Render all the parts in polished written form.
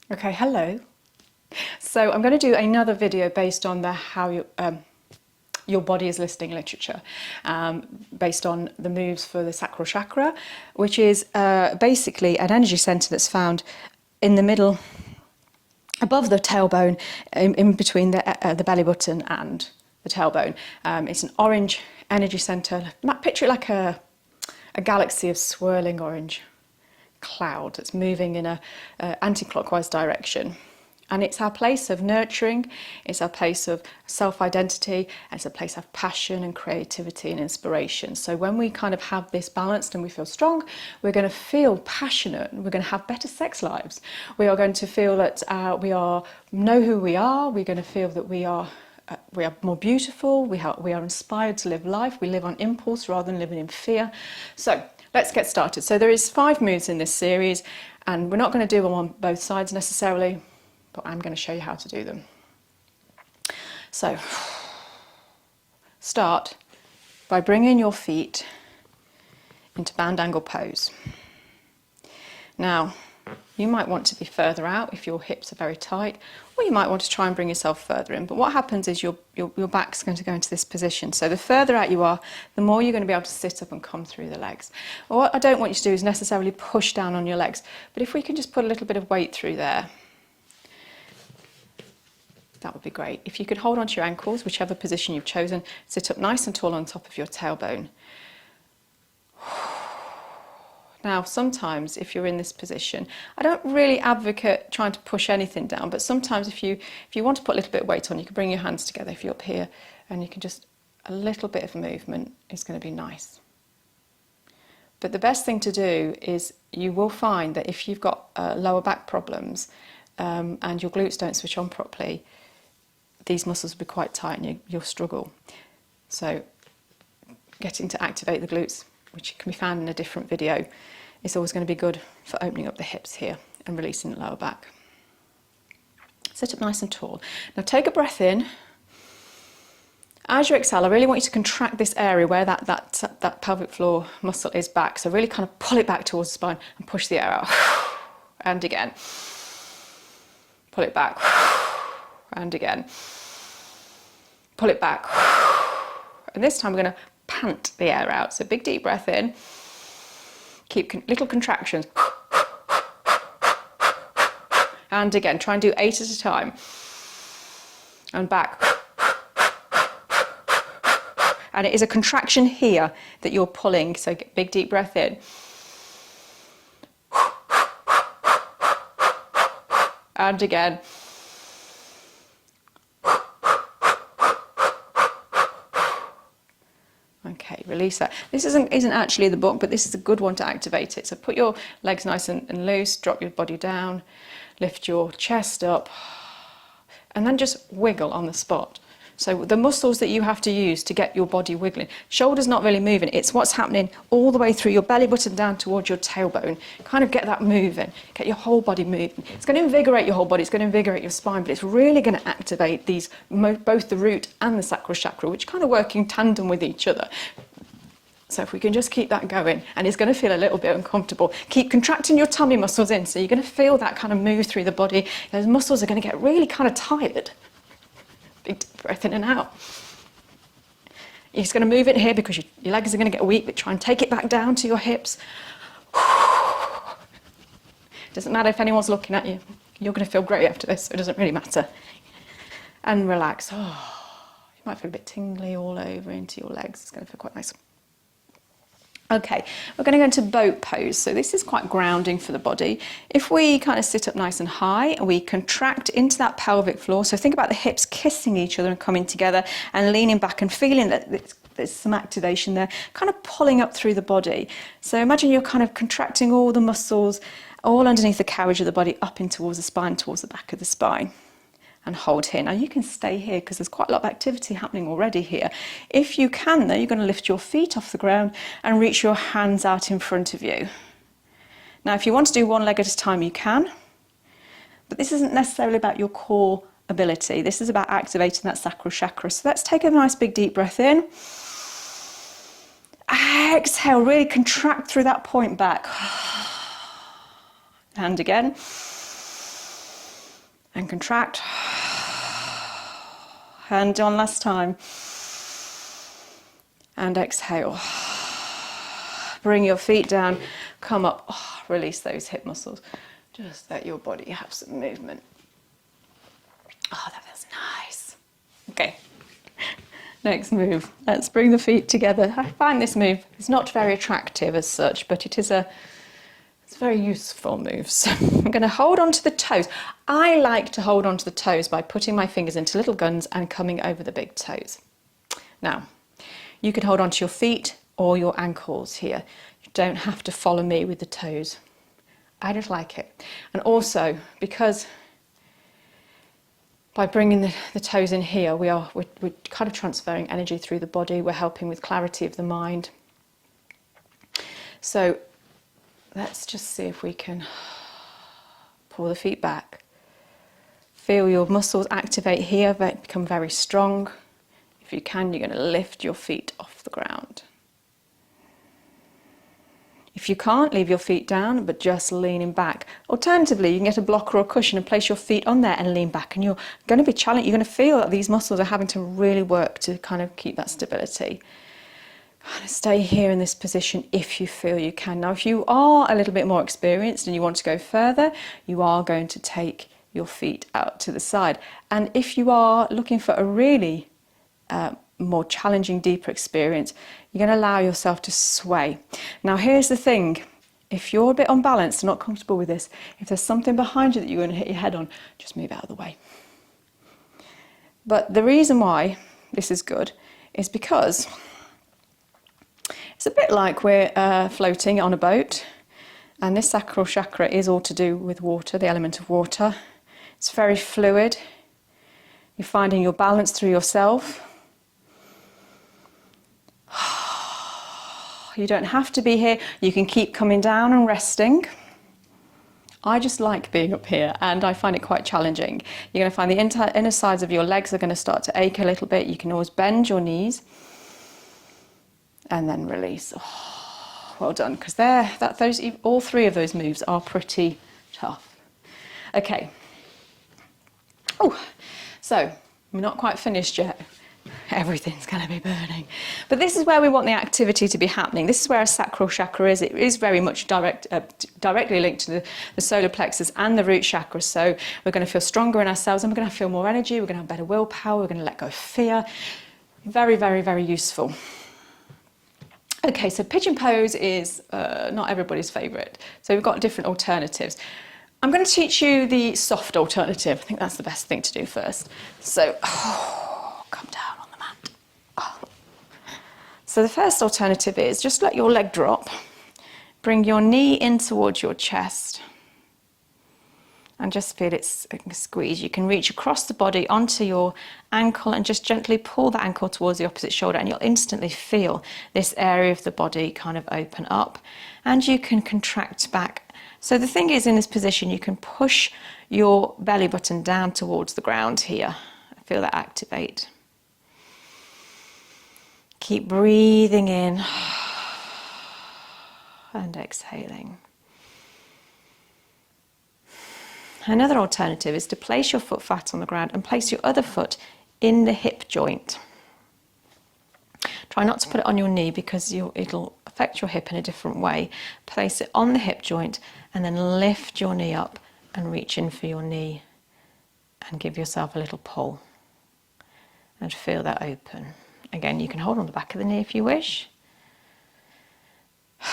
Okay, hello. So I'm going to do another video based on how your body is listening literature, based on the moves for the Sacral Chakra, which is basically an energy centre that's found in the middle, above the tailbone, in between the belly button and the tailbone. It's an orange energy centre. Picture it like a galaxy of swirling orange cloud that's moving in a anti-clockwise direction. And it's our place of nurturing, it's our place of self-identity, it's a place of passion and creativity and inspiration. So when we kind of have this balanced and we feel strong, we're going to feel passionate, we're going to have better sex lives. We are going to feel that we know who we are, we're going to feel that we are more beautiful, we are inspired to live life, we live on impulse rather than living in fear. So let's get started. So there is 5 moves in this series, and we're not going to do them on both sides necessarily, but I'm going to show you how to do them. So start by bringing your feet into band angle pose. Now, you might want to be further out if your hips are very tight, or you might want to try and bring yourself further in. But what happens is your back's going to go into this position. So the further out you are, the more you're going to be able to sit up and come through the legs. Well, what I don't want you to do is necessarily push down on your legs, but if we can just put a little bit of weight through there, that would be great. If you could hold onto your ankles, whichever position you've chosen, sit up nice and tall on top of your tailbone. Now, sometimes if you're in this position, I don't really advocate trying to push anything down, but sometimes if you want to put a little bit of weight on, you can bring your hands together if you're up here, and you can just, a little bit of movement is going to be nice. But the best thing to do is, you will find that if you've got lower back problems and your glutes don't switch on properly, these muscles will be quite tight and you'll struggle. So getting to activate the glutes, which can be found in a different video, is always going to be good for opening up the hips here and releasing the lower back. Sit up nice and tall. Now take a breath in. As you exhale, I really want you to contract this area where that pelvic floor muscle is back. So really kind of pull it back towards the spine and push the air out. And again. Pull it back. And again. Pull it back. And this time we're going to pant the air out. So big deep breath in. Keep little contractions. And again, try and do 8 at a time. And back. And it is a contraction here that you're pulling. So get big deep breath in. And again. Okay, release that. This isn't actually the book, but this is a good one to activate it. So put your legs nice and loose, drop your body down, lift your chest up, and then just wiggle on the spot. So the muscles that you have to use to get your body wiggling, shoulders not really moving, it's what's happening all the way through your belly button down towards your tailbone. Kind of get that moving, get your whole body moving. It's going to invigorate your whole body, it's going to invigorate your spine, but it's really going to activate these, both the root and the sacral chakra, which kind of work in tandem with each other. So if we can just keep that going, and it's going to feel a little bit uncomfortable. Keep contracting your tummy muscles in, so you're going to feel that kind of move through the body. Those muscles are going to get really kind of tired. Big deep breath in and out. You're just going to move it here because your legs are going to get weak, but try and take it back down to your hips. Doesn't matter if anyone's looking at you. You're going to feel great after this, so it doesn't really matter. And relax. Oh, you might feel a bit tingly all over into your legs. It's going to feel quite nice. Okay, we're going to go into boat pose. So this is quite grounding for the body. If we kind of sit up nice and high and we contract into that pelvic floor, so think about the hips kissing each other and coming together and leaning back and feeling that there's some activation there, kind of pulling up through the body. So imagine you're kind of contracting all the muscles all underneath the carriage of the body up in towards the spine, towards the back of the spine. And hold here. Now you can stay here because there's quite a lot of activity happening already here. If you can though, you're going to lift your feet off the ground and reach your hands out in front of you. Now if you want to do one leg at a time, you can, but this isn't necessarily about your core ability. This is about activating that sacral chakra. So let's take a nice big deep breath in. Exhale, really contract through that point back. And again. and contract. And one last time. And exhale. Bring your feet down, come up, release those hip muscles. Just let your body have some movement. Oh, that feels nice. Okay, next move. Let's bring the feet together. I find this move is not very attractive as such, but it's a very useful move. So I'm going to hold on to the toes. I like to hold on to the toes by putting my fingers into little guns and coming over the big toes. Now, you can hold on to your feet or your ankles here. You don't have to follow me with the toes. I just like it. And also, because by bringing the toes in here, we're kind of transferring energy through the body. We're helping with clarity of the mind. So let's just see if we can pull the feet back. Feel your muscles activate here, become very strong. If you can, you're going to lift your feet off the ground. If you can't, leave your feet down, but just leaning back. Alternatively, you can get a blocker or a cushion and place your feet on there and lean back. And you're going to be challenged. You're going to feel that these muscles are having to really work to kind of keep that stability. Kind of stay here in this position if you feel you can. Now, if you are a little bit more experienced and you want to go further, you are going to take your feet out to the side. And if you are looking for a really more challenging, deeper experience, you're going to allow yourself to sway. Now, here's the thing. If you're a bit unbalanced and not comfortable with this, if there's something behind you that you're going to hit your head on, just move out of the way. But the reason why this is good is because it's a bit like we're floating on a boat, and this sacral chakra is all to do with water, the element of water. It's very fluid. You're finding your balance through yourself. You don't have to be here. You can keep coming down and resting. I just like being up here, and I find it quite challenging. You're going to find the inner sides of your legs are going to start to ache a little bit. You can always bend your knees and then release. Oh, well done, because all three of those moves are pretty tough. Okay. Oh, so we're not quite finished yet. Everything's going to be burning. But this is where we want the activity to be happening. This is where our sacral chakra is. It is very much directly linked to the solar plexus and the root chakra. So we're going to feel stronger in ourselves, and we're going to feel more energy. We're going to have better willpower. We're going to let go of fear. Very, very, very useful. Okay, so pigeon pose is not everybody's favourite. So we've got different alternatives. I'm going to teach you the soft alternative. I think that's the best thing to do first. So, come down on the mat. Oh. So the first alternative is just let your leg drop. Bring your knee in towards your chest. And just feel it squeeze. You can reach across the body onto your ankle and just gently pull that ankle towards the opposite shoulder, and you'll instantly feel this area of the body kind of open up, and you can contract back. So the thing is, in this position, you can push your belly button down towards the ground here. Feel that activate. Keep breathing in and exhaling. Another alternative is to place your foot flat on the ground and place your other foot in the hip joint. Try not to put it on your knee because it'll affect your hip in a different way. Place it on the hip joint and then lift your knee up and reach in for your knee and give yourself a little pull and feel that open. Again, you can hold on the back of the knee if you wish. It's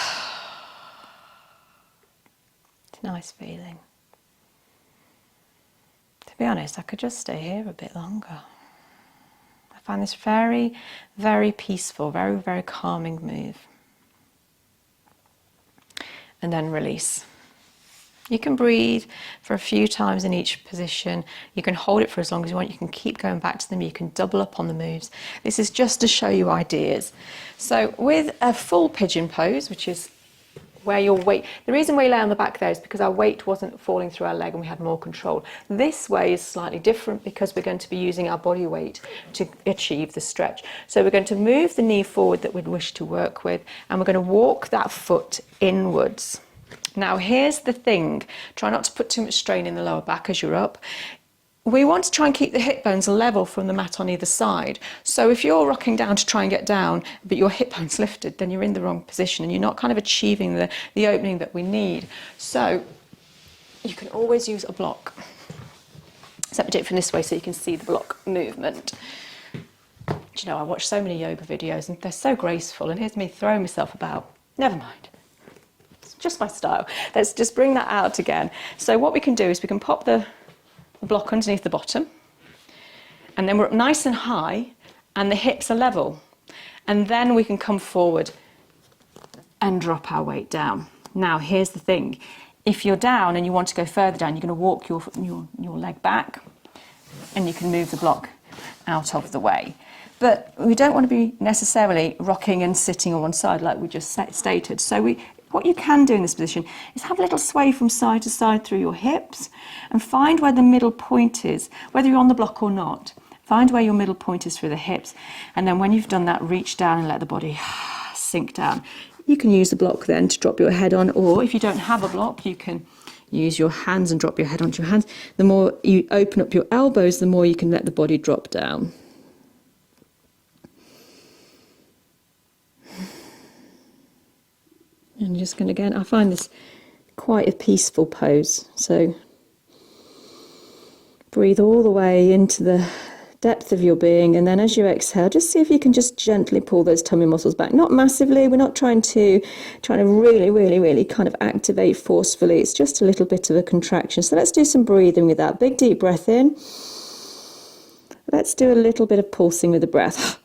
a nice feeling. To be honest, I could just stay here a bit longer. I find this very, very peaceful, very, very calming move. And then release. You can breathe for a few times in each position. You can hold it for as long as you want. You can keep going back to them. You can double up on the moves. This is just to show you ideas. So with a full pigeon pose, which is where your weight, the reason we lay on the back there is because our weight wasn't falling through our leg and we had more control. This way is slightly different because we're going to be using our body weight to achieve the stretch. So we're going to move the knee forward that we'd wish to work with, and we're going to walk that foot inwards. Now here's the thing, try not to put too much strain in the lower back as you're up. we want to try and keep the hip bones level from the mat on either side. So if you're rocking down to try and get down, but your hip bone's lifted, then you're in the wrong position and you're not kind of achieving the opening that we need. So you can always use a block. Except we do it from this way so you can see the block movement. Do you know, I watch so many yoga videos and they're so graceful, and here's me throwing myself about. Never mind. It's just my style. Let's just bring that out again. So what we can do is we can pop the block underneath the bottom, and then we're up nice and high and the hips are level, and then we can come forward and drop our weight down. Now here's the thing, if you're down and you want to go further down, you're going to walk your leg back and you can move the block out of the way. But we don't want to be necessarily rocking and sitting on one side like we just stated. So what you can do in this position is have a little sway from side to side through your hips and find where the middle point is, whether you're on the block or not. Find where your middle point is through the hips, and then when you've done that, reach down and let the body sink down. You can use the block then to drop your head on, or if you don't have a block, you can use your hands and drop your head onto your hands. The more you open up your elbows, the more you can let the body drop down. And just going to, again, I find this quite a peaceful pose. So breathe all the way into the depth of your being, and then as you exhale, just see if you can just gently pull those tummy muscles back. Not massively, we're not trying to really kind of activate forcefully. It's just a little bit of a contraction. So let's do some breathing with that. Big deep breath in. Let's do a little bit of pulsing with the breath.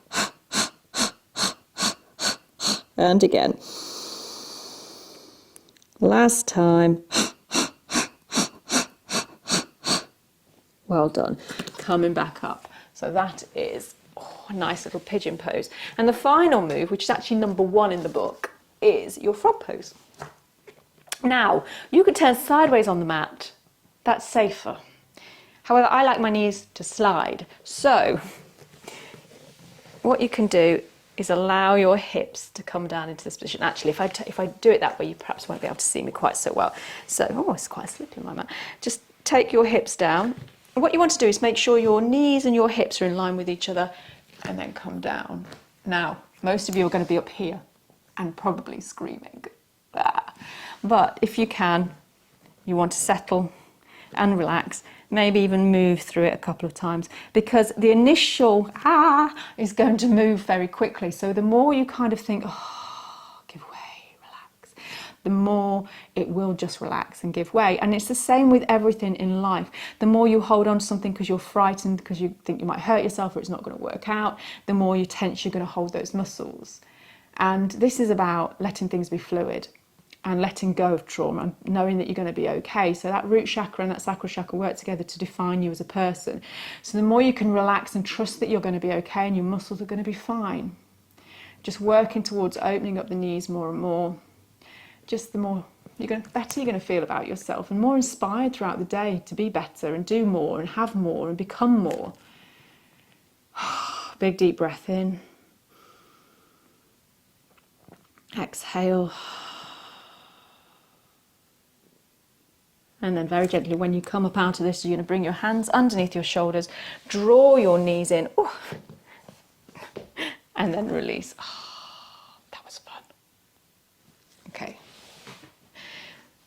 And again. Last time. Well done. Coming back up. So that is a nice little pigeon pose. And the final move, which is actually number 1 in the book, is your frog pose. Now, you could turn sideways on the mat. That's safer. However, I like my knees to slide. So what you can do is allow your hips to come down into this position. Actually, if I do it that way, you perhaps won't be able to see me quite so well. So, it's quite slippy, my mat. Just take your hips down. And what you want to do is make sure your knees and your hips are in line with each other, and then come down. Now, most of you are going to be up here and probably screaming. But if you can, you want to settle and relax, maybe even move through it a couple of times, because the initial is going to move very quickly. So the more you kind of think, give way, relax, the more it will just relax and give way. And it's the same with everything in life. The more you hold on to something because you're frightened, because you think you might hurt yourself or it's not going to work out, the more you tense, you're going to hold those muscles. And this is about letting things be fluid and letting go of trauma and knowing that you're going to be okay. So that root chakra and that sacral chakra work together to define you as a person. So the more you can relax and trust that you're going to be okay and your muscles are going to be fine. Just working towards opening up the knees more and more. Just the more better you're going to feel about yourself, and more inspired throughout the day to be better and do more and have more and become more. Big deep breath in. Exhale. And then very gently, when you come up out of this, you're going to bring your hands underneath your shoulders, draw your knees in, and then release. That was fun. Okay.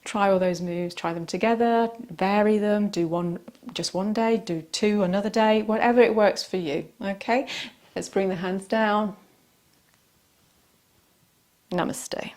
Try all those moves, try them together, vary them, do one just one day, do 2 another day, whatever it works for you. Okay, let's bring the hands down. Namaste.